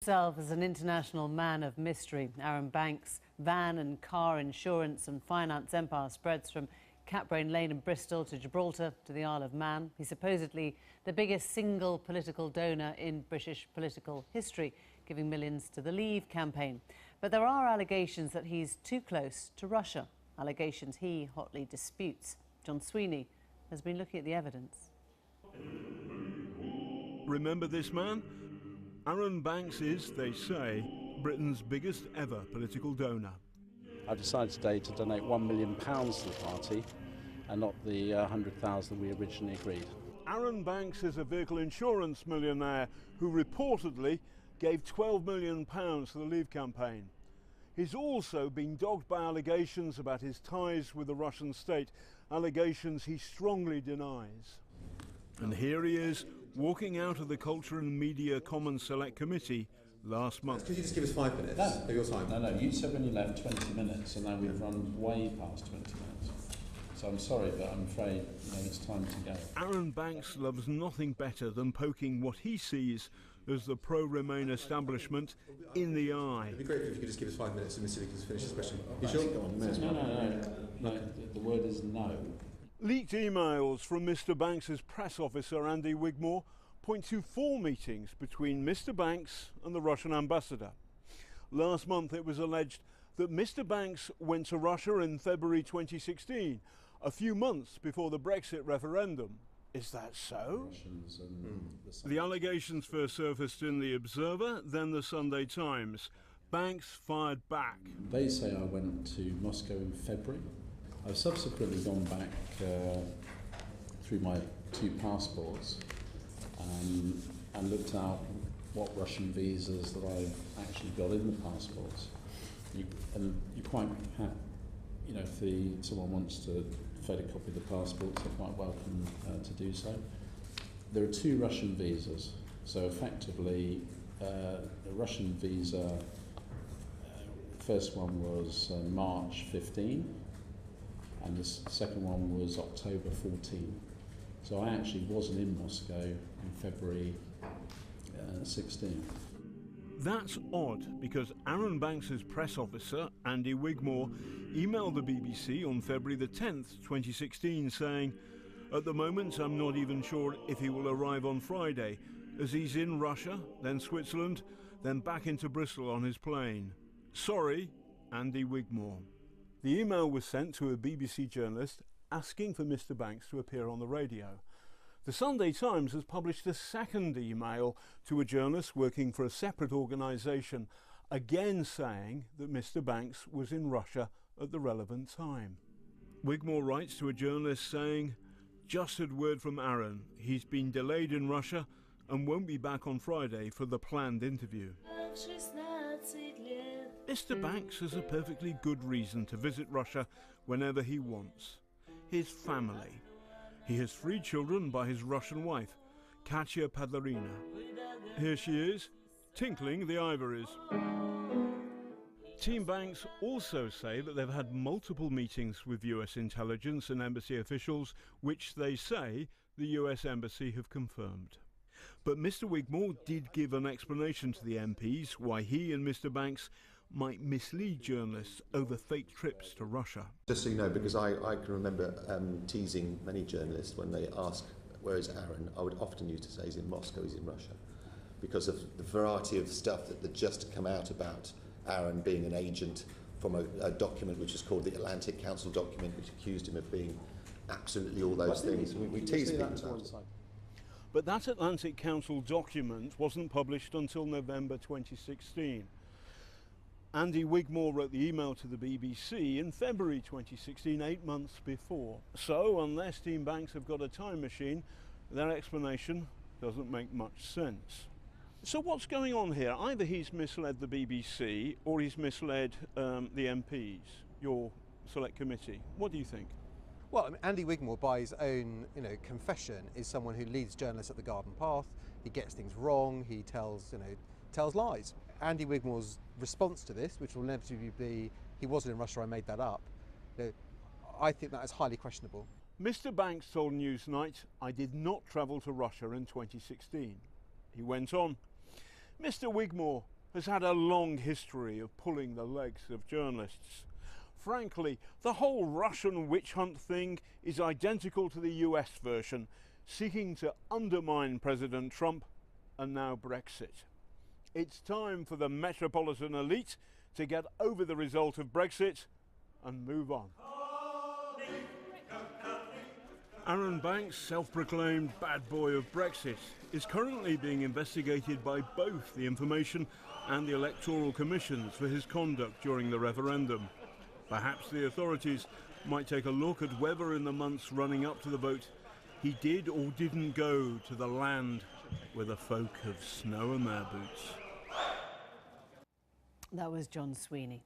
itself as an international man of mystery. Arron Banks' van and car insurance and finance empire spreads from Catbrain Lane in Bristol to Gibraltar to the Isle of Man. He's supposedly the biggest single political donor in British political history, giving millions to the Leave campaign. But there are allegations that he's too close to Russia, allegations he hotly disputes. John Sweeney has been looking at the evidence. Remember this man? Arron Banks is, they say, Britain's biggest ever political donor. I've decided today to donate £1 million to the party and not the 100,000 we originally agreed. Arron Banks is a vehicle insurance millionaire who reportedly gave £12 million to the Leave campaign. He's also been dogged by allegations about his ties with the Russian state, allegations he strongly denies. And here he is, walking out of the Culture and Media Commons Select Committee last month. Could you just give us 5 minutes of your time? No, you said when you left 20 minutes and now we've run way past 20 minutes. So I'm sorry, but I'm afraid it's time to go. Arron Banks loves nothing better than poking what he sees as the pro-Remain establishment in the eye. It'd be great if you could just give us 5 minutes and Mr. Vickers finish this question. You sure? No, the word is no. Leaked emails from Mr. Banks's press officer Andy Wigmore point to 4 meetings between Mr. Banks and the Russian ambassador. Last month it was alleged that Mr. Banks went to Russia in February 2016, a few months before the Brexit referendum. Is that so? The allegations first surfaced in the Observer, then the Sunday Times. Banks fired back. They say I went to Moscow in February. I've subsequently gone back through my 2 passports and looked out what Russian visas that I've actually got in the passports. You quite have, if someone wants to photocopy the passports, they're quite welcome to do so. There are 2 Russian visas, so effectively the Russian visa, first one was March 15, and the second one was October 14. So I actually wasn't in Moscow in February 16. That's odd, because Arron Banks's press officer, Andy Wigmore, emailed the BBC on February the 10th, 2016, saying, "At the moment, I'm not even sure if he will arrive on Friday, as he's in Russia, then Switzerland, then back into Bristol on his plane. Sorry, Andy Wigmore." The email was sent to a BBC journalist asking for Mr. Banks to appear on the radio. The Sunday Times has published a second email to a journalist working for a separate organisation, again saying that Mr. Banks was in Russia at the relevant time. Wigmore writes to a journalist saying, "Just had word from Arron. He's been delayed in Russia and won't be back on Friday for the planned interview." Mr. Banks has a perfectly good reason to visit Russia whenever he wants. His family. He has 3 children by his Russian wife, Katya Padlarina. Here she is, tinkling the ivories. Team Banks also say that they've had multiple meetings with US intelligence and embassy officials, which they say the US embassy have confirmed. But Mr. Wigmore did give an explanation to the MPs why he and Mr. Banks might mislead journalists over fake trips to Russia. Just so you know, because I can remember teasing many journalists when they ask, "Where is Arron?" I would often used to say he's in Moscow, he's in Russia, because of the variety of stuff that had just come out about Arron being an agent from a document which is called the Atlantic Council document, which accused him of being absolutely all those things. We teased people about it. But that Atlantic Council document wasn't published until November 2016. Andy Wigmore wrote the email to the BBC in February 2016, 8 months before. So, unless Team Banks have got a time machine, their explanation doesn't make much sense. So what's going on here? Either he's misled the BBC or he's misled the MPs, your select committee. What do you think? Well, I mean, Andy Wigmore, by his own confession, is someone who leads journalists up the garden path. He gets things wrong. He tells lies. Andy Wigmore's response to this, which will inevitably be, "He wasn't in Russia, I made that up," I think that is highly questionable. Mr. Banks told Newsnight, "I did not travel to Russia in 2016. He went on, "Mr. Wigmore, has had a long history of pulling the legs of journalists. Frankly, the whole Russian witch hunt thing is identical to the US version, seeking to undermine President Trump and now Brexit. It's time for the metropolitan elite to get over the result of Brexit and move on. Arron Banks, self-proclaimed bad boy of Brexit, is currently being investigated by both the Information and the Electoral Commissions for his conduct during the referendum. Perhaps the authorities might take a look at whether in the months running up to the vote he did or didn't go to the land where the folk have snow on their boots. That was John Sweeney.